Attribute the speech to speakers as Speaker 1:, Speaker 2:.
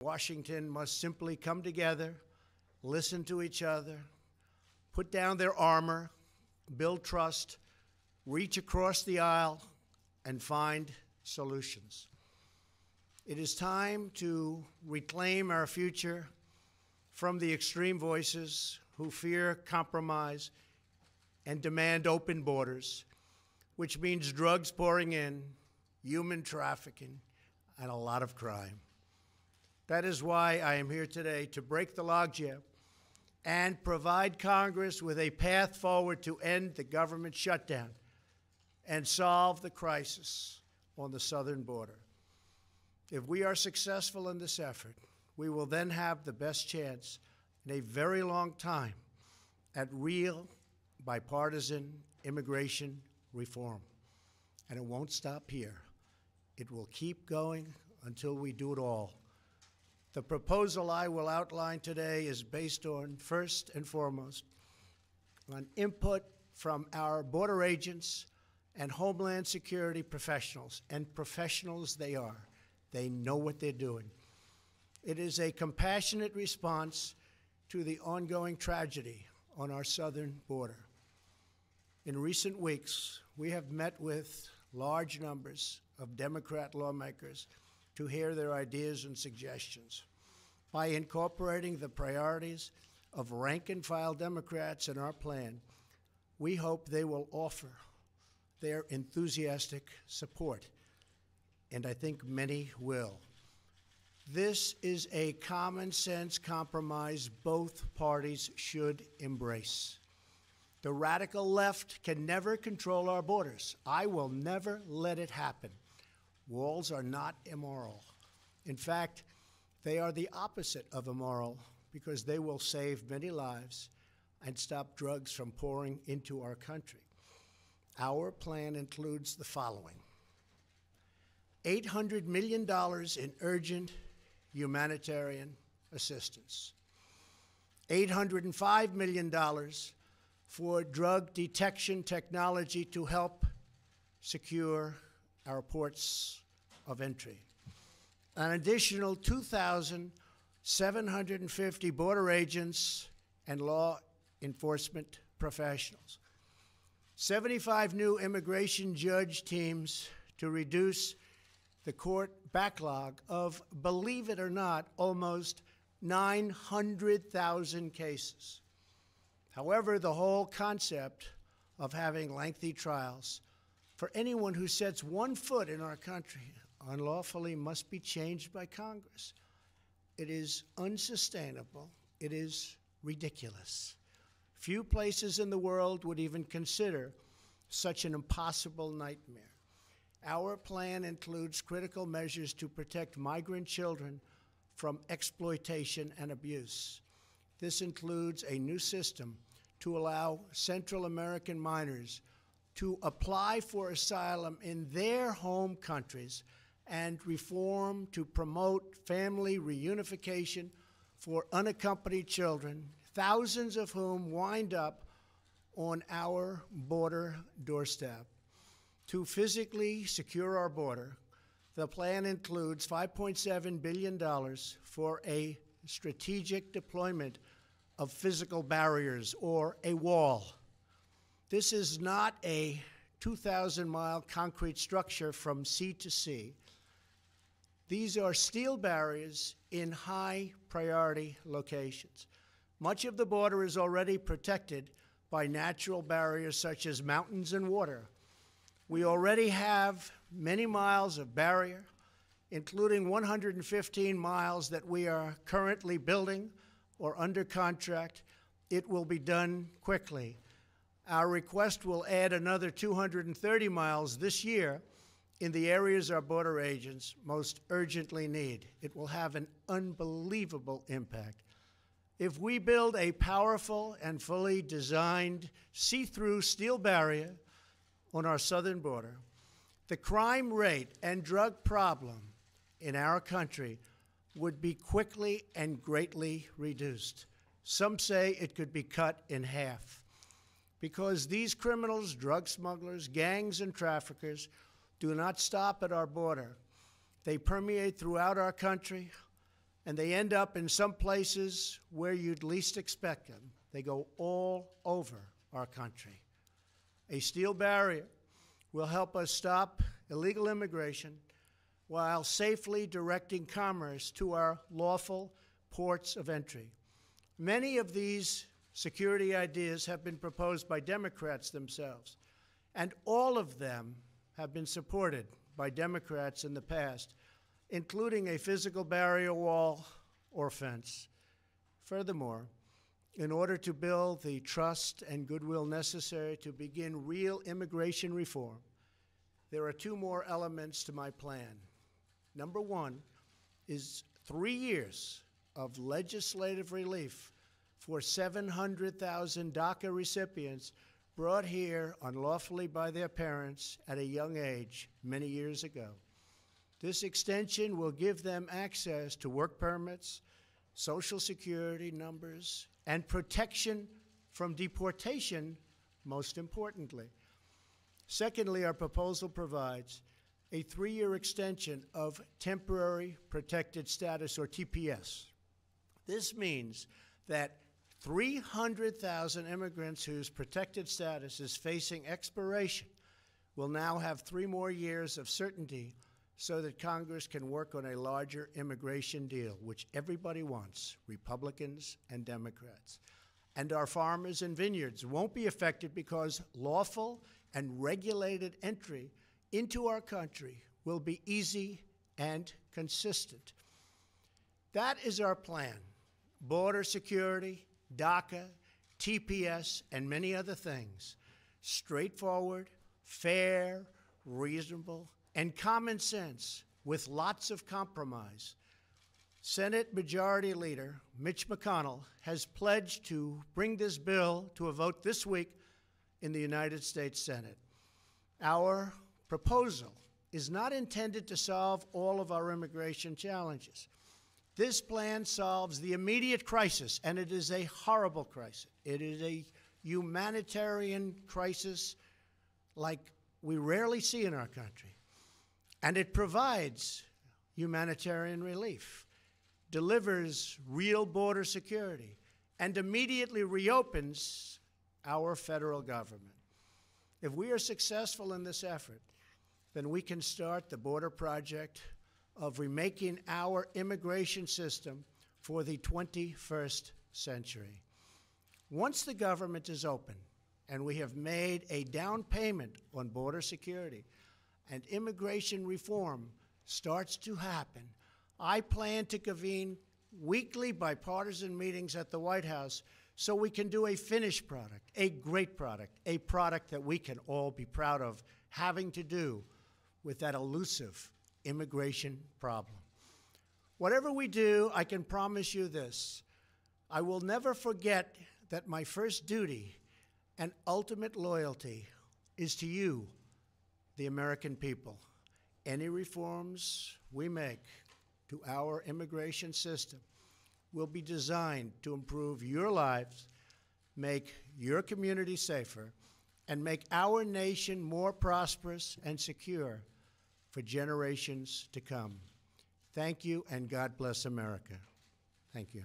Speaker 1: Washington must simply come together, listen to each other, put down their armor, build trust, reach across the aisle, and find solutions. It is time to reclaim our future from the extreme voices who fear compromise and demand open borders, which means drugs pouring in, human trafficking, and a lot of crime. That is why I am here today to break the logjam and provide Congress with a path forward to end the government shutdown and solve the crisis on the southern border. If we are successful in this effort, we will then have the best chance in a very long time at real bipartisan immigration reform. And it won't stop here. It will keep going until we do it all. The proposal I will outline today is based on, first and foremost, on input from our border agents and Homeland Security professionals, and professionals they are. They know what they're doing. It is a compassionate response to the ongoing tragedy on our southern border. In recent weeks, we have met with large numbers of Democrat lawmakers to hear their ideas and suggestions. By incorporating the priorities of rank-and-file Democrats in our plan, we hope they will offer their enthusiastic support, and I think many will. This is a common-sense compromise both parties should embrace. The radical left can never control our borders. I will never let it happen. Walls are not immoral. In fact, they are the opposite of immoral because they will save many lives and stop drugs from pouring into our country. Our plan includes the following: $800 million in urgent humanitarian assistance, $805 million for drug detection technology to help secure our ports of entry, an additional 2,750 border agents and law enforcement professionals, 75 new immigration judge teams to reduce the court backlog of, believe it or not, almost 900,000 cases. However, the whole concept of having lengthy trials for anyone who sets one foot in our country unlawfully must be changed by Congress. It is unsustainable. It is ridiculous. Few places in the world would even consider such an impossible nightmare. Our plan includes critical measures to protect migrant children from exploitation and abuse. This includes a new system to allow Central American minors to apply for asylum in their home countries and reform to promote family reunification for unaccompanied children, thousands of whom wind up on our border doorstep. To physically secure our border, the plan includes $5.7 billion for a strategic deployment of physical barriers, or a wall. This is not a 2,000-mile concrete structure from sea to sea. These are steel barriers in high-priority locations. Much of the border is already protected by natural barriers such as mountains and water. We already have many miles of barrier, including 115 miles that we are currently building or under contract. It will be done quickly. Our request will add another 230 miles this year in the areas our border agents most urgently need. It will have an unbelievable impact. If we build a powerful and fully designed see-through steel barrier on our southern border, the crime rate and drug problem in our country would be quickly and greatly reduced. Some say it could be cut in half. Because these criminals, drug smugglers, gangs, and traffickers do not stop at our border. They permeate throughout our country, and they end up in some places where you'd least expect them. They go all over our country. A steel barrier will help us stop illegal immigration while safely directing commerce to our lawful ports of entry. Many of these security ideas have been proposed by Democrats themselves, and all of them have been supported by Democrats in the past, including a physical barrier wall or fence. Furthermore, in order to build the trust and goodwill necessary to begin real immigration reform, there are two more elements to my plan. Number one is 3 years of legislative relief for 700,000 DACA recipients brought here unlawfully by their parents at a young age many years ago. This extension will give them access to work permits, Social Security numbers, and protection from deportation, most importantly. Secondly, our proposal provides a 3-year extension of temporary protected status, or TPS. This means that 300,000 immigrants whose protected status is facing expiration will now have 3 more years of certainty so that Congress can work on a larger immigration deal, which everybody wants, Republicans and Democrats. And our farmers and vineyards won't be affected because lawful and regulated entry into our country will be easy and consistent. That is our plan. Border security, DACA, TPS, and many other things. Straightforward, fair, reasonable, and common sense with lots of compromise. Senate Majority Leader Mitch McConnell has pledged to bring this bill to a vote this week in the United States Senate. Our proposal is not intended to solve all of our immigration challenges. This plan solves the immediate crisis, and it is a horrible crisis. It is a humanitarian crisis like we rarely see in our country. And it provides humanitarian relief, delivers real border security, and immediately reopens our federal government. If we are successful in this effort, then we can start the border project of remaking our immigration system for the 21st century. Once the government is open and we have made a down payment on border security and immigration reform starts to happen, I plan to convene weekly bipartisan meetings at the White House so we can do a finished product, a great product, a product that we can all be proud of having to do with that elusive immigration problem. Whatever we do, I can promise you this: I will never forget that my first duty and ultimate loyalty is to you, the American people. Any reforms we make to our immigration system will be designed to improve your lives, make your community safer, and make our nation more prosperous and secure for generations to come. Thank you, and God bless America. Thank you.